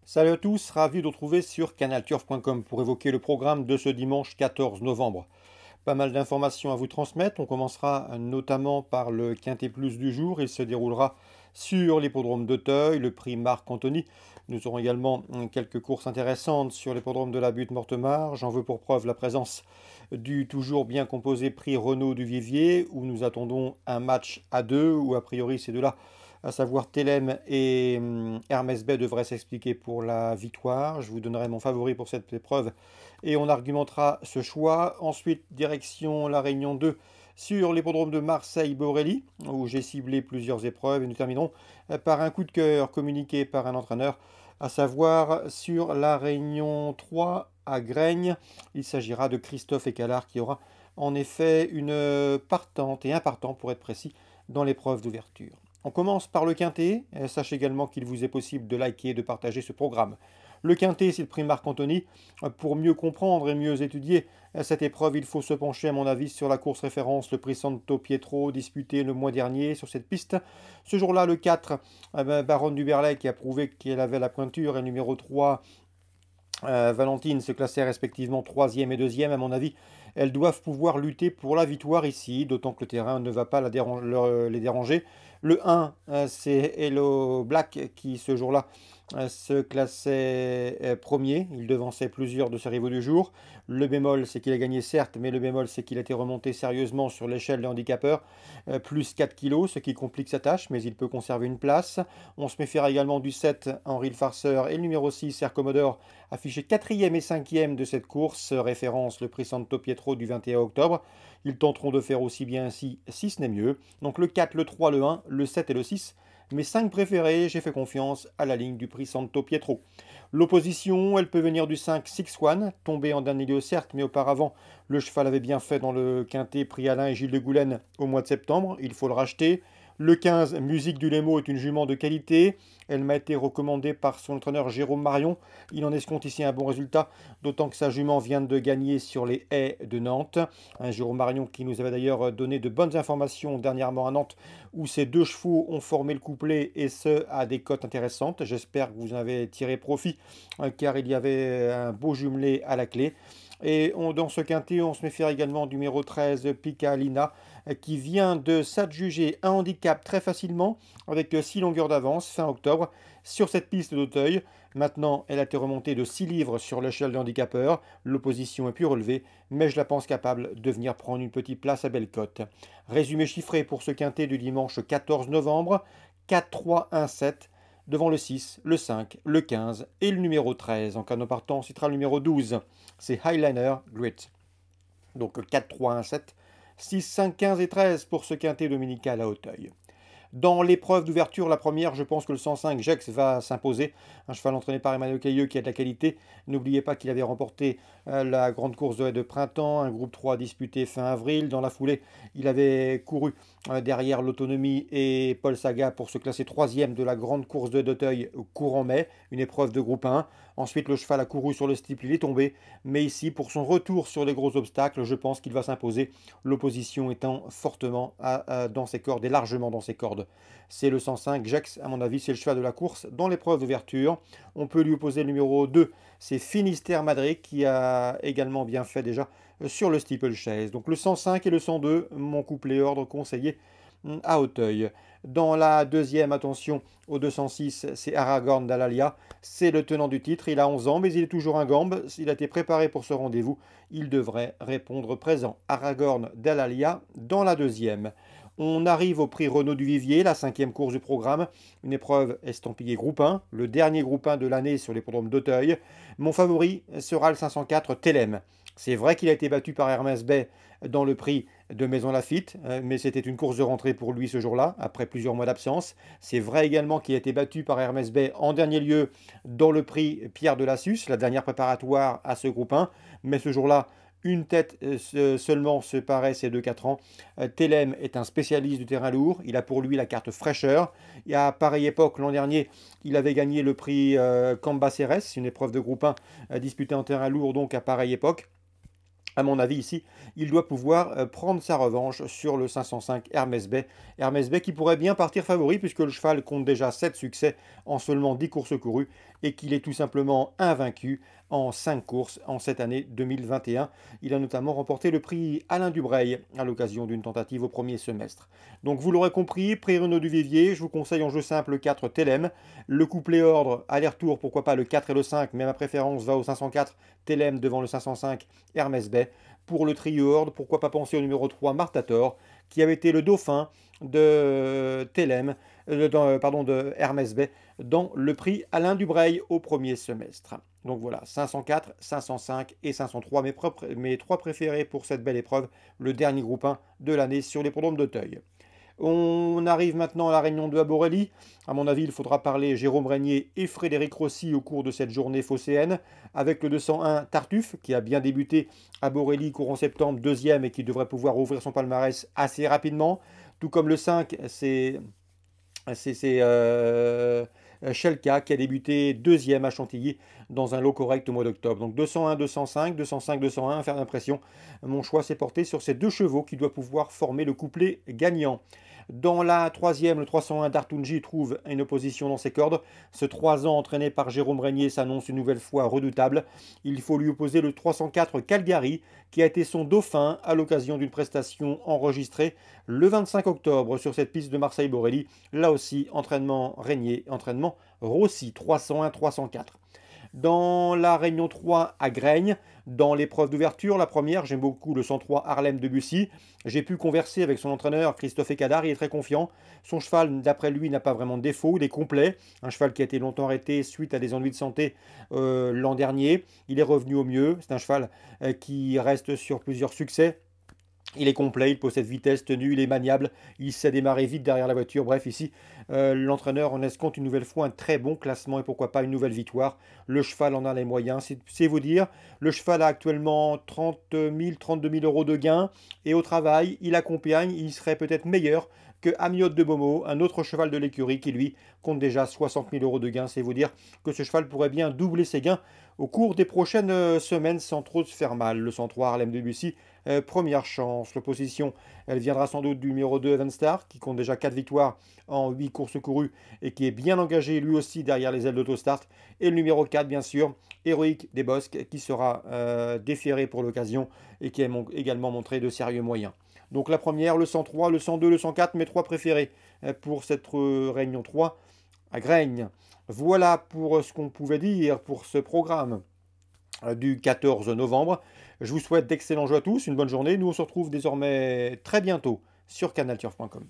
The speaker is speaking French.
Salut à tous, ravi de vous retrouver sur canalturf.com pour évoquer le programme de ce dimanche 14 novembre. Pas mal d'informations à vous transmettre. On commencera notamment par le Quintet Plus du jour. Il se déroulera sur l'hippodrome d'Auteuil, le prix Marc-Anthony. Nous aurons également quelques courses intéressantes sur l'hippodrome de la Butte-Mortemart. J'en veux pour preuve la présence du toujours bien composé prix Renaud du Vivier, où nous attendons un match à deux, où a priori ces deux-là, à savoir Télème et Hermès Bay, devraient s'expliquer pour la victoire. Je vous donnerai mon favori pour cette épreuve et on argumentera ce choix. Ensuite, direction la Réunion 2 sur l'hippodrome de Marseille-Borelli, où j'ai ciblé plusieurs épreuves. Et nous terminerons par un coup de cœur communiqué par un entraîneur, à savoir sur la Réunion 3 à Graignes. Il s'agira de Christophe Écalard qui aura en effet une partante et un partant pour être précis dans l'épreuve d'ouverture. On commence par le quintet. Sachez également qu'il vous est possible de liker et de partager ce programme. Le quintet, c'est le prix Marc-Anthony. Pour mieux comprendre et mieux étudier cette épreuve, il faut se pencher, à mon avis, sur la course référence, le prix Santo Pietro, disputé le mois dernier sur cette piste. Ce jour-là, le 4, Baronne du Berlay, qui a prouvé qu'elle avait la pointure, et le numéro 3, Valentine, se classaient respectivement 3e et 2e. À mon avis, elles doivent pouvoir lutter pour la victoire ici, d'autant que le terrain ne va pas les déranger. Le 1, c'est Hello Black qui, ce jour-là, se classait premier. Il devançait plusieurs de ses rivaux du jour. Le bémol, c'est qu'il a gagné, certes, mais le bémol, c'est qu'il a été remonté sérieusement sur l'échelle des handicapeurs, plus 4 kilos, ce qui complique sa tâche, mais il peut conserver une place. On se méfiera également du 7, Henri le Farceur, et le numéro 6, Air Commodore, affiché 4e et 5e de cette course, référence le prix Santo Pietro du 21 octobre. Ils tenteront de faire aussi bien ainsi, si ce n'est mieux. Donc le 4, le 3, le 1, le 7 et le 6. Mes 5 préférés, j'ai fait confiance à la ligne du prix Santo Pietro. L'opposition, elle peut venir du 5 Six One, tombé en dernier lieu certes, mais auparavant, le cheval avait bien fait dans le quintet prix Alain et Gilles de Goulaine au mois de septembre. Il faut le racheter. Le 15, Musique du Lémo, est une jument de qualité. Elle m'a été recommandée par son entraîneur Jérôme Marion. Il en escompte ici un bon résultat, d'autant que sa jument vient de gagner sur les haies de Nantes. Un Jérôme Marion qui nous avait d'ailleurs donné de bonnes informations dernièrement à Nantes, où ces deux chevaux ont formé le couplet, et ce, à des cotes intéressantes. J'espère que vous en avez tiré profit, car il y avait un beau jumelé à la clé. Et dans ce quintet, on se méfiera également du numéro 13, Picalina, qui vient de s'adjuger un handicap très facilement, avec 6 longueurs d'avance fin octobre, sur cette piste d'Auteuil. Maintenant, elle a été remontée de 6 livres sur l'échelle des handicapeurs. L'opposition est plus relevée, mais je la pense capable de venir prendre une petite place à Bellecote. Résumé chiffré pour ce quintet du dimanche 14 novembre, 4, 3, 1, 7. Devant le 6, le 5, le 15 et le numéro 13. En cas de partant, on citera le numéro 12. C'est Highliner Grit. Donc 4, 3, 1, 7, 6, 5, 15 et 13 pour ce quintet dominical à Auteuil. Dans l'épreuve d'ouverture, la première, je pense que le 105 Jex va s'imposer. Un cheval entraîné par Emmanuel Cailleux qui a de la qualité. N'oubliez pas qu'il avait remporté la grande course de printemps, un groupe 3 disputé fin avril. Dans la foulée, il avait couru derrière l'Autonomie et Paul Saga pour se classer 3e de la grande course de d'Auteuil courant mai, une épreuve de groupe 1. Ensuite, le cheval a couru sur le steeple, il est tombé. Mais ici, pour son retour sur les gros obstacles, je pense qu'il va s'imposer. L'opposition étant fortement dans ses cordes et largement dans ses cordes. C'est le 105 Jex, à mon avis, c'est le cheval de la course dans l'épreuve d'ouverture. On peut lui opposer le numéro 2, c'est Finistère Madrid, qui a également bien fait déjà sur le steeplechase. Donc le 105 et le 102, mon couplet ordre conseillé à Auteuil. Dans la deuxième, attention, au 206, c'est Aragorn d'Alalia. C'est le tenant du titre. Il a 11 ans, mais il est toujours un gambe. Il a été préparé pour ce rendez-vous. Il devrait répondre présent. Aragorn d'Alalia dans la deuxième. On arrive au prix Renaud du Vivier, la 5e course du programme. Une épreuve estampillée groupe 1, le dernier groupe 1 de l'année sur l'hippodrome d'Auteuil. Mon favori sera le 504 Télème. C'est vrai qu'il a été battu par Hermès Bay dans le prix de Maison Lafitte, mais c'était une course de rentrée pour lui ce jour-là, après plusieurs mois d'absence. C'est vrai également qu'il a été battu par Hermès Bay en dernier lieu dans le prix Pierre de Lassus, la dernière préparatoire à ce groupe 1, mais ce jour-là, une tête seulement séparait ces 2-4 ans. Télème est un spécialiste du terrain lourd. Il a pour lui la carte fraîcheur. Et à pareille époque, l'an dernier, il avait gagné le prix Cambaceres, une épreuve de groupe 1 disputée en terrain lourd, donc à pareille époque. À mon avis, ici, il doit pouvoir prendre sa revanche sur le 505 Hermès Bay. Hermès Bay qui pourrait bien partir favori puisque le cheval compte déjà 7 succès en seulement 10 courses courues et qu'il est tout simplement invaincu en 5 courses en cette année 2021. Il a notamment remporté le prix Alain Dubreuil à l'occasion d'une tentative au premier semestre. Donc vous l'aurez compris, prix Renaud Duvivier, je vous conseille en jeu simple 4 Télème. Le couplet ordre, aller-retour, pourquoi pas le 4 et le 5, mais ma préférence va au 504 Télème devant le 505 Hermès Bay. Pour le trio ordre, pourquoi pas penser au numéro 3 Martator, qui avait été le dauphin de Télème, de Hermès Bay, dans le prix Alain Dubreuil au premier semestre. Donc voilà, 504, 505 et 503, mes trois préférés pour cette belle épreuve, le dernier groupe 1 de l'année sur l'hippodrome d'Auteuil. On arrive maintenant à la réunion de Borelli. À mon avis, il faudra parler Jérôme Régnier et Frédéric Rossi au cours de cette journée phocéenne, avec le 201 Tartuffe, qui a bien débuté à Borelli courant septembre, deuxième, et qui devrait pouvoir ouvrir son palmarès assez rapidement. Tout comme le 5, c'est Shelka qui a débuté deuxième à Chantilly dans un lot correct au mois d'octobre. Donc 201, 205, 205, 201, à faire l'impression. Mon choix s'est porté sur ces deux chevaux qui doivent pouvoir former le couplet gagnant. Dans la troisième, le 301 d'Artunji trouve une opposition dans ses cordes. Ce 3 ans entraîné par Jérôme Régnier s'annonce une nouvelle fois redoutable. Il faut lui opposer le 304 Calgary qui a été son dauphin à l'occasion d'une prestation enregistrée le 25 octobre sur cette piste de Marseille-Borelli. Là aussi, entraînement Régnier, entraînement Rossi, 301-304. Dans la Réunion 3 à Graignes, dans l'épreuve d'ouverture, la première, j'aime beaucoup le 103 Harlem de Bussy. J'ai pu converser avec son entraîneur Christophe Ekadar, il est très confiant. Son cheval, d'après lui, n'a pas vraiment de défaut, il est complet. Un cheval qui a été longtemps arrêté suite à des ennuis de santé l'an dernier. Il est revenu au mieux, c'est un cheval qui reste sur plusieurs succès. Il est complet, il possède vitesse, tenue, il est maniable, il sait démarrer vite derrière la voiture. Bref, ici, l'entraîneur en escompte une nouvelle fois un très bon classement et pourquoi pas une nouvelle victoire. Le cheval en a les moyens, c'est vous dire. Le cheval a actuellement 30 000, 32 000 euros de gains et au travail, il accompagne, il serait peut-être meilleur que Amiot de Beaumont, un autre cheval de l'écurie qui lui compte déjà 60 000 euros de gains. C'est vous dire que ce cheval pourrait bien doubler ses gains au cours des prochaines semaines sans trop se faire mal. Le 103 Harlem de Bussy, première chance. L'opposition, elle viendra sans doute du numéro 2 Evan Star, qui compte déjà 4 victoires en 8 courses courues et qui est bien engagé lui aussi derrière les ailes d'Autostart. Et le numéro 4, bien sûr, Héroïque des Bosques, qui sera déféré pour l'occasion et qui a également montré de sérieux moyens. Donc la première, le 103, le 102, le 104, mes trois préférés pour cette réunion 3 à Graignes. Voilà pour ce qu'on pouvait dire pour ce programme du 14 novembre. Je vous souhaite d'excellents jeux à tous, une bonne journée. Nous on se retrouve désormais très bientôt sur canalturf.com.